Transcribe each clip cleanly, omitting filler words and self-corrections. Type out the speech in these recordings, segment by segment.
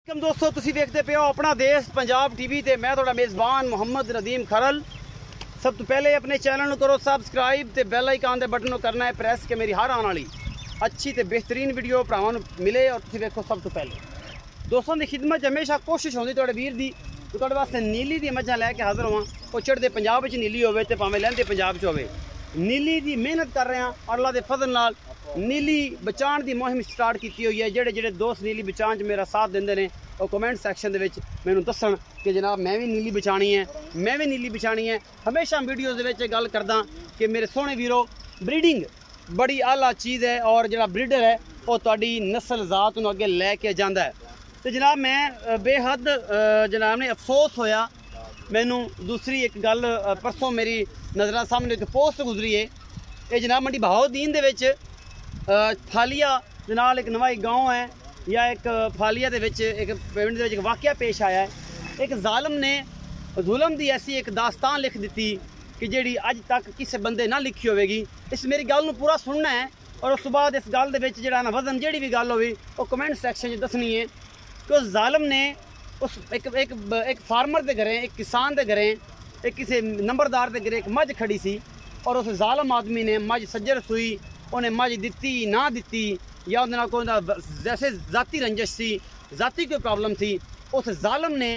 दोस्तों तुसी देखते पे हो अपना देश पंजाब टीवी ते मैं थोड़ा मेज़बान मोहम्मद नदीम खरल। सब तो पहले अपने चैनल करो सबसक्राइब ते बेल आइकन दे बटन करना है प्रेस के मेरी हर आने वाली अच्छी ते बेहतरीन वीडियो भरावां नूं मिले। और तुसी देखो सब तो पहले दोस्तों की खिदमत हमेशा कोशिश होंदी तुहाडे वीर दी तो तुहाडे वास्ते नीली दी मझां लैके हाज़र होवां। वो चढ़दे पंजाब विच नीली होवे ते भावें लैंदे पंजाब च होवे, नीली दी मेहनत कर रहे हैं और अल्लाह दे फजल नाल नीली बचाण दी मुहिम स्टार्ट की हुई है। जेड़े जेड़े दोस्त नीली बचाण च मेरा साथ देंदे ने और कमेंट सैक्शन दे विच मैनूं दस्सण कि जनाब मैं भी नीली बचाणी है, मैं भी नीली बचाणी है। हमेशा वीडियोज़ दे विच गल करदा कि मेरे सोहणे वीरो ब्रीडिंग बड़ी आला चीज़ है और जिहड़ा ब्रीडर है वो तुहाडी नस्ल जात नूं अगे लैके जांदा है। तो जनाब मैं बेहद जनाब ने अफसोस होया मैनूं दूसरी एक गल परसों मेरी नज़रां सामने एक पोस्ट गुजरी है। ये जनाब मंडी बहाउद्दीन दे विच फालिया दे नाल एक नवा गाँव है या एक फालिया दे विच एक पिंड दे विच एक वाक़या पेश आया है। एक जालम ने जुल्म दी ऐसी एक दास्तान लिख दी कि जिहड़ी अज तक किसी बंदे ना लिखी होगी। इस मेरी गल नूं पूरा सुनना है और उस बाद इस गल दे विच जिहड़ा ना वजन जिहड़ी भी गल होवी वो कमेंट सैक्शन च दसनी है कि उस जालम ने उस एक फार्मर के घरें एक किसान के घरें एक किसी नंबरदार के घरें एक मझ खड़ी सी और उस जालम आदमी ने मझ सज्जर सूई उन्हें मझ दिती ना दिती या उन्हें कोई जैसे जाती रंजिश सी जाती कोई प्रॉब्लम थी। उस जालम ने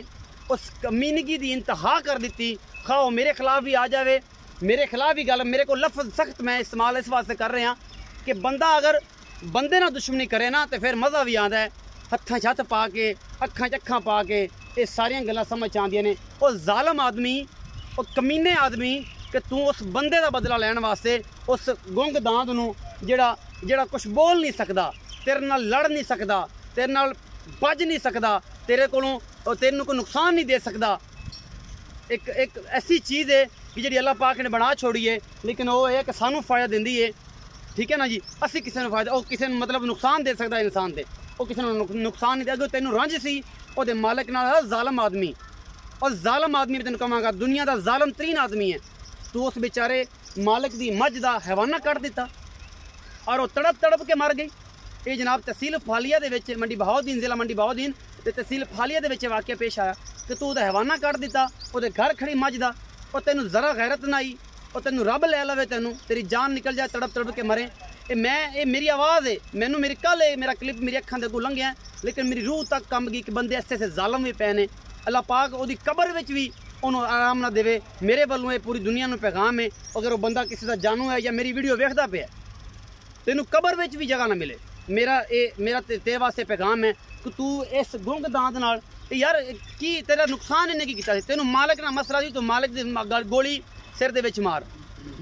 उस कमीनगी की इंतहा कर दी। खाओ मेरे खिलाफ भी आ जाए, मेरे खिलाफ भी गल मेरे को लफ्ज़ सख्त मैं इस्तेमाल इस वास्ते कर रहा कि बंदा अगर बंदे ना दुश्मनी करे ना तो फिर मज़ा भी आता है। हत्थां च हत्थ पा के अखां च अखां पा के ये सारियां गल्लां समझ आंदियां ने। वो जालम आदमी वो कमीने आदमी कि तू उस बंदे का बदला लैण वास्ते उस गुंग दांद नूं जेड़ा कुछ बोल नहीं सकता, तेरे नाल लड़ नहीं सकता, तेरे नाल बज नहीं सकता, तेरे कोलों तेनू कोई नुकसान नहीं दे सकता। एक ऐसी चीज़ है कि जी अल्लाह पाक ने बना छोड़ी है लेकिन वो है कि सानू फायदा देंदी है। ठीक है ना जी, असी किसी फायदा वो किसी मतलब नुकसान दे सकता इंसान दे वो किसी नुकसान नहीं दे। अगर तेनू रंज सी वो मालिक नाल जालम आदमी और जालम आदमी मैं तेन कहांगा दुनिया का जालम तरीन आदमी है। तू उस बेचारे मालिक की मझ का हैवाना कट दिता और वो तड़प तड़प के मर गई। ये जनाब तहसील फालिया दे विच मंडी बहाउद्दीन जिला मंडी बहाउद्दीन ते तहसील फालिया दे विच वाक़या पेश आया कि तू उहदा हैवाना कट दिता वो घर खड़ी मझ दा और तेनू जरा गैरत ना आई और तेनू रब लै लवे तेनू तेरी जान निकल जाए तड़प तड़प के मरे। ये मेरी आवाज़ है मैनू मेरी कल मेरा क्लिप मेरी अखां दे अगों लंघिया लेकिन मेरी रूह तक कम गई कि बंदे ऐसे जालम भी पे ने। अल्लाह पाक ओदी कबर विच भी उन्होंने आराम ना देवे। मेरे वालों पूरी दुनिया में पैगाम है अगर वो बंदा किसी का जानू है या मेरी वीडियो वेखदा पे तेनू कबर विच भी जगह ना मिले। मेरा तेरे वास्ते पैगाम है कि तू इस गुंग दांद नाल यार की तेरा नुकसान इन्हें की किया तेनू मालिक ना मसला दी तो मालिक दी गोली सिर दे विच मार।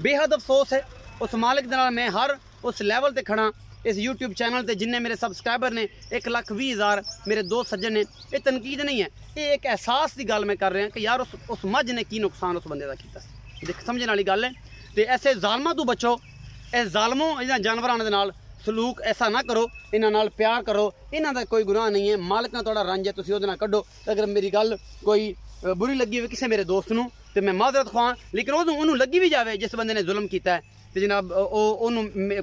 बेहद अफसोस है उस मालिक दे नाल मैं हर उस लैवल ते खड़ा इस यूट्यूब चैनल ते जिन्ने मेरे सबसक्राइबर ने 1,20,000 मेरे दोस्त सज्जन ने। ये तनकीद नहीं है, ये एक एहसास की गल मैं कर रहा कि यार उस मझ ने की नुकसान उस बंदे का किया समझने वाली गल है। तो ऐसे जालमां तो बचो, इस जालमों इन्हां जानवरां दे नाल सलूक ऐसा ना करो, इन्हां नाल प्यार करो, इन्हां दा कोई गुनाह नहीं है। मालिक ना थोड़ा रंज है तुसीं उहदे नाल कड्डो। अगर मेरी गल कोई बुरी लगी हो किसी मेरे दोस्त नूं तो मैं माजरत ख्वां लेकिन उन्होंने लगी भी जाए जिस बंदे ने जुल्म किया है तो जनाब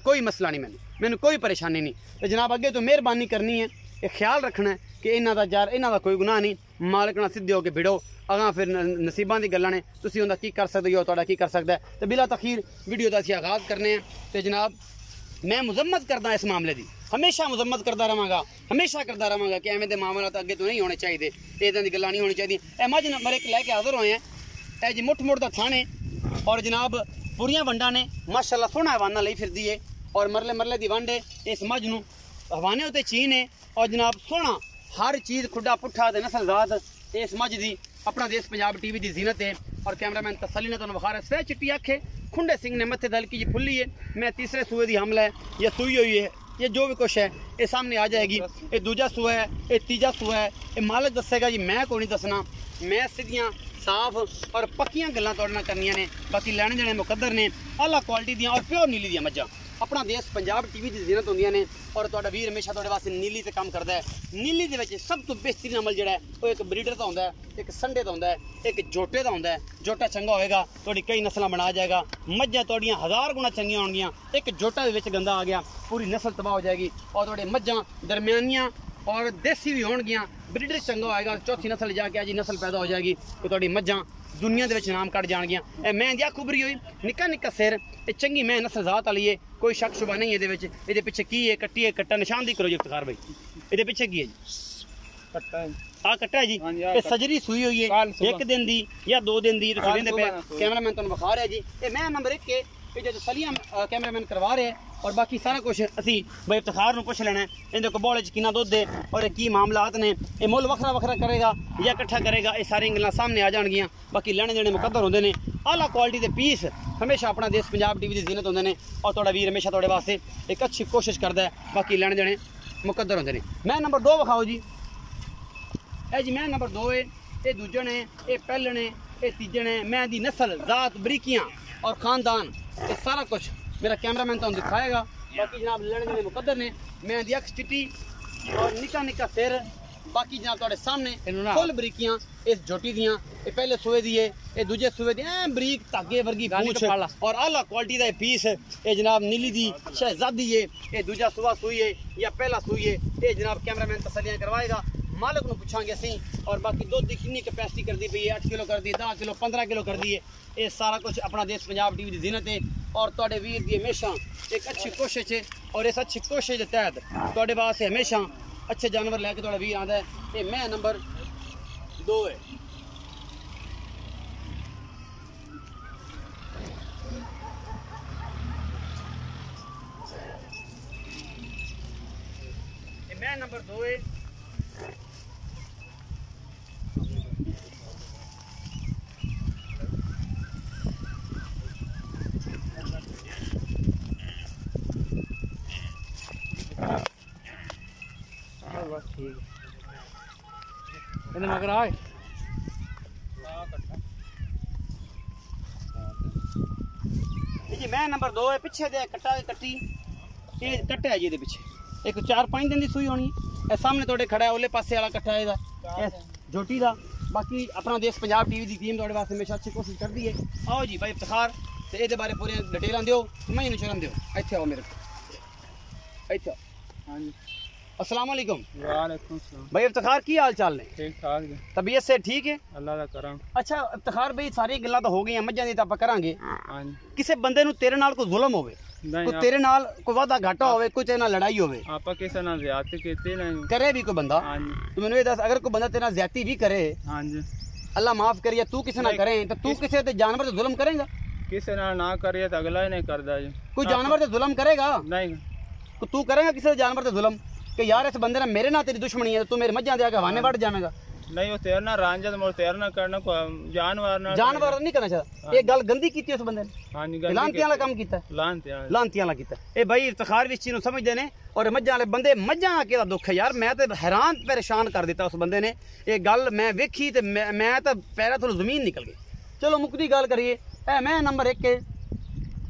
कोई मसला नहीं मैनू कोई परेशानी नहीं। तो जनाब अगे तो मेहरबानी करनी है ये ख्याल रखना है कि इन्हां दा यार इन्हां दा कोई गुनाह नहीं। मालिक नाल सिद्धे होकर भिड़ो अगां फिर नसीबां दी गल्लां ने तुसीं उहदा की कर सकदे हो तुहाडा की कर सकदा है। तो बिला तखीर वीडियो दा असीं आगाज़ करने हैं। तो जनाब मैं मुजम्मत करदा इस मामले की हमेशा मुजम्मत करता रहांगा हमेशा करता रहांगा कि एवें दे मामला तो अगे तो नहीं होने चाहिए, इदां दी गल्लां नहीं होनी चाहिए। ए मझ नंबर एक लैके हाज़र होए हैं ए जी मुठ मुठ दा थाने और जनाब पूरियां वंडा ने माशाअल्लाह सोहना हवाना लई फिरदी है और मरले मरले दी वंड है। इस मझ नूं हवाने उत्ते चीन है और जनाब सोहना हर चीज़ खुडा पुट्ठा ते नस्लजात इस मझ दी अपना देश पंजाब टीवी की जीनत है। और कैमरामैन तसली ने तुहानूं विखा रहा सह चिट्टी अखे खुंडे सिंह ने मत्थे दलकी जी फुल्ली है। मैं तीसरे सूए की हमला है या सूई हुई है ये जो भी कुछ है ये सामने आ जाएगी। ये दूजा सूआ है ये तीजा सूआ है ये मालिक दसेगा जी मैं कोई नहीं दसना। मैं सीधियां साफ और पक्कियां गल्लां तुहाडे नाल करनियां ने। बाकी लैने देने मुकद्दर ने आला क्वालिटी दियां और प्योर नीली दियां मझां अपना देश पंजाब टीवी की जीनत होंदियां ने। और तुहाडा वीर हमेशा तुहाडे वास्ते नीली ते काम करदा है। नीली दे विच सब तो बेहतरीन अमल जिहड़ा है वो एक ब्रीडर दा हुंदा है, एक संडे दा हुंदा है, एक जोटे दा हुंदा है। जोटा चंगा होएगा तुहाडी कई नस्लां बना जाएगा। मझां तुहाडियां 1000 गुणा चंगियां होणगियां। एक जोटा दे विच गंदा आ गया पूरी नस्ल तबाह हो जाएगी। और तुहाडे मझां दरमियानियां और देसी भी होणगियां ब्रीडर चंगा होएगा, चौथी नस्ल जाके जी नस्ल पैदा हो जाएगी तो तुहाडी मज्जां दुनिया दे विच नाम कट जाणगियां। ए मैं दी खुबरी होई निक्का निक्का सिर, ए चंगी मैं नस्ल जात वाली है, कोई शक शुबा नहीं है विच। इहदे पिछे की है, कट्टी है, कट्टा निशानदी करो जी इफ्तिखार भाई, इहदे पिछे की है जी? कट्टा है, आ कट्टा है जी। ये सजरी सुई हुई है, एक दिन दी या 2 दिन दी, तुसीं वेंदे पे कैमरामैन तुहानूं विखा रहा है जी। ये मैं नंबर 1 के जो तसलियां कैमरामैन करवा रहे हैं, और बाकी सारा कुछ असी भाई इफ्तिखार नूं पुछ लेना है इहदे को बोले च किन्ना दुध है और ये की मामलात ने, ये मुल वखरा वखरा करेगा या इकट्ठा करेगा, ये सारी गल्लां सामने आ जाणगियां। बाकी लैने देने मुकद्दर होंदे ने, आला क्वालिटी दे पीस हमेशा अपना देश पंजाब टीवी दी जीनत होंदे ने, और तुहाडा वीर हमेशा तुहाडे वास्ते एक अच्छी कोशिश करदा है। बाकी लैने देने मुकद्दर होंदे ने। मैं नंबर 2 विखाओ जी, ए जी मैं नंबर 2 है, ये दूजे ने, ये पहले ने, ये तीजे ने। मैं दी नस्ल जात बरीकियां और खानदान ये सारा कुछ मेरा कैमरामैन तुहानूं दिखाएगा। बाकी जनाब लैने देने मुकद्दर ने। मैं दी अख चिट्टी और निक्का निक्का सिर, बाकी जनाब तुहाडे सामने फुल बरीकियां इस झोटी दियां। ये पहले सूए दी है, ये दूजे सूए दी बरीक धागे वर्गी पूंछ और आला क्वालिटी दा पीस। ये जनाब नीली दी शहजादी है, ये दूजा सूआ सूई है या पहला सूई है, ये जनाब कैमरामैन तसलियां करवाएगा, मालिक नूं पुछांगे असीं। और बाकी दुध की कितनी कैपेसिटी कर दी पई है, 8 किलो कर दी, 10 किलो, 15 किलो कर दी है। ये सारा कुछ अपना देश पंजाब टीवी की जीनत है, और तुहाडे वीर दी हमेशा एक अच्छी कोशिश है, और इस अच्छी कोशिश के तहत तुहाडे वास्ते हमेशा अच्छे जानवर लैके तुहाडा वीर आंदा है। ये मैं नंबर 2 है। ये मैं नंबर 2 है। बस ठीक है, मगर आए जी मैं नंबर 2 है। पिछे दे कट्टा कट्टी, ये कट्टा है जी, दे पिछे एक 4-5 दिन की सूई होनी है। सामने थोड़े खड़ा है ओले पासे वाला कट्टा है झोटी का। बाकी अपना देश पंजाब टीवी की टीम थोड़े वास्ते हमेशा अच्छी कोशिश करती है। आओ जी भाई इफ्तिखार, तो ये बारे पूरी डिटेल दियो, मैं चलन दियो। इत्थे आओ मेरे को, इत्थे। हाँ जी अस्सलाम वालेकुम। वालेकुम सलाम भाई इफ्तिखार की हाल चाल ने? ठीक ठाक है, तबीयत से ठीक है? अल्लाह दा करम। अच्छा इफ्तिखार भाई सारी गल्लां तो हो गई, मज्जां दी तां आपां करांगे। हां जी। किसी बंदे नूं तेरे नाल कोई जुल्म होवे, कोई तेरे नाल कोई वादा घाटा होवे, कोई तेरे नाल लड़ाई होवे, आपां किसे नाल ज़्यादती कीती नहीं करे भी कोई बंदा? हां जी। तू मैनूं ये दस, अगर कोई बंदा तेरे नाल ज़्यादती भी करे, हां जी, अल्लाह माफ करिए, तू किसे नाल करे तो तू किसे ते जानवर ते जुल्म करेगा? किसे नाल ना करिए तो अगला ही नहीं करदा जी। कोई जानवर ते जुल्म करेगा? नहीं। तू करेगा किसी जानवर ते जुल्म कि यार इस बंदे ने मेरे नाल तेरी दुश्मनी है, तू मेरे मज्जां दे आके हवाने बढ़ जावेगा? नहीं, वो तेरे नाल रांझा ते मोर तेरे नाल करना को जानवर नाल, जानवर नहीं करना चाहिए। ये गल गंदी कीती उस बंदे ने। हां जी, लांती वाला काम कीता, लांती वाला कीता। ए भाई इफ्तिखार इस चीज नु समझदे ने, और मज्जां वाले बंदे मज्जां आके दा दुख है यार। मैं ते हैरान परेशान कर दिता उस बंदे ने। ये गल मैं वेखी ते मैं तो पैरा थोड़ी जमीन निकल गई। चलो मुकदी गल करिए, ए मैं नंबर 1 है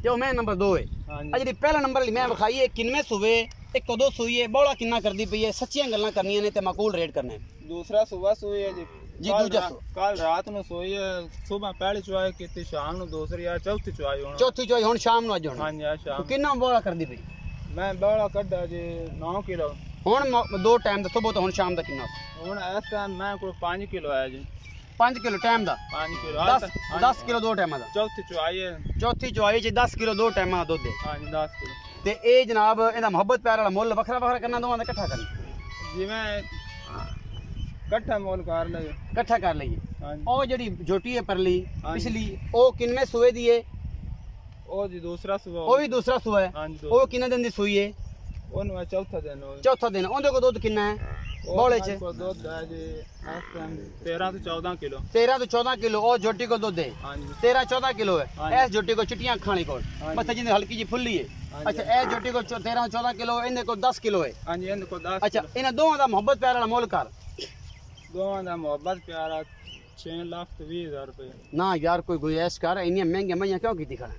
जो मैं नंबर 2 है। हां जी, पहला नंबर मैं विखाई है किनवे सुबे, एक कदों सूई है, बौला किन्ना करदी पई है, सच्चियां गल्लां करनियां ने ते माकूल रेट करने। दूसरा सुबह सूई है जी, दूजा कल रात नु सोई है, सुबह पहली चुआई कीती, शाम नु दूसरी या चौथी चुआई होनी, चौथी चुआई हुन शाम नु अज होनी। हां जी शाम। किन्ना बौला करदी पई? मैं बौला कड्डा जी 9 किलो। हुन 2 टाइम दा सुबह तो हुन शाम दा किन्ना? हुन इस टाइम मैं कोई 5 किलो आया जी। 5 किलो टाइम दा? 5 किलो 10 किलो 2 टाइम दा। चौथी चुआई है, चौथी चुआई च 10 किलो 2 टाइम दा दुध है। हां जी 10 किलो। ते ए जनाब इहदा मोहब्बत प्यार वाला मुल वखरा वखरा करना, दोवां दा इकट्ठा करना? जिवें इकट्ठा मुल कर लइए, इकट्ठा कर लइए। ओ जेडी झोटी है परली पिछली, ओ किनवे सूए दी है? ओ जी दूसरा सूआ। ओ भी दूसरा सूआ है। हां जी। ओ किन्ने दिन दी सूई है? ओनु चौथा दिन। चौथा दिन। ओंदे को दुध किन्ना है बोले च? दुध है जी 13 तो 14 किलो। 13 तो 14 किलो ओ झोटी को दुध है। हां जी 13-14 किलो है। इस झोटी को चिट्टियां खाने को बस जिंदे हल्की जी फुल्ली है। अच्छा ए झोटी को 13-14 किलो, इनदे को 10 किलो है। हां जी, इनदे को 10। अच्छा इन दोवां दा मोहब्बत प्यार वाला मोल कर। दोवां दा मोहब्बत प्यार 6,20,000 रुपए। ना यार कोई गुंजाइश कर, इन्नी महंगी मइयां क्यों कीती खड़ा?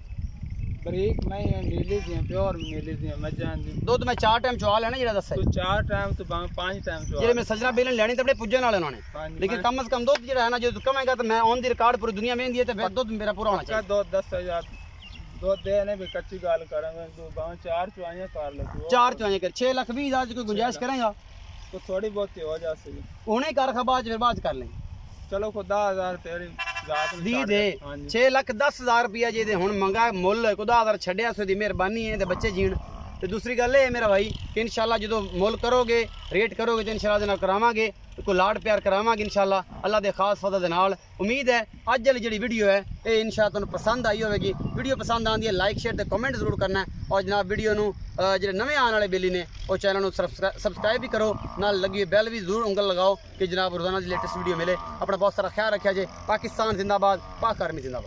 बरीक मैं नीली दी प्योर नीली दी मज्जां दी दुध मैं 4 टाइम चवा लेना जेड़ा दस्सा। तू 4 टाइम तो 5 टाइम चवा। जेड़े मैं सजरा बेलन लेनी ते बड़े पुज्जन वाले उन्होंने, लेकिन कम से कम दुध जेड़ा है ना, जो कमेगा तो मैं ऑन दी रिकॉर्ड पूरी दुनिया में दी है, तो फिर दुध मेरा पूरा होना चाहिए। दुध 10,000 दुध देने भी कच्ची गाल करांगे, तू 4 चवाइयां कर ले। 4 चवाइयां कर 6,20,000 कोई गुंजाइश करेगा? तो थोड़ी बहुत हो जा सके उन्हें कर खा फिर बाद कर लें चलो को 10,000 तेरी जात दी दे 6,10,000 रुपया जे हुण मंगा मुल खुदा अगर छड्या सो दी मेहरबानी है ते बच्चे जीण तो दूसरी गल है मेरा भाई कि इंशाल्लाह जो मुल करोगे रेट करोगे तो इंशाल्लाह दे नाल करावांगे कोई लाड प्यार करावांगे इंशाल्लाह अल्लाह दे खास फजल दे नाल उम्मीद है अज वाली जी वीडियो है ये इंशाल्लाह तुहानू पसंद आई होगी वीडियो पसंद आंदी है लाइक शेयर ते कमेंट जरूर करना है और जनाब वीडियो नू जो नवे आने वाले बेली ने वो चैनल नू सबसक्राइब भी करो नाल लगी बैल भी जरूर उंगल लगाओ कि जनाब रोजाना की लेटेस्ट वीडियो मिले अपना बहुत सारा ख्याल रखा जे पाकिस्तान जिंदाबाद पाक आर्मी जिंदाबाद।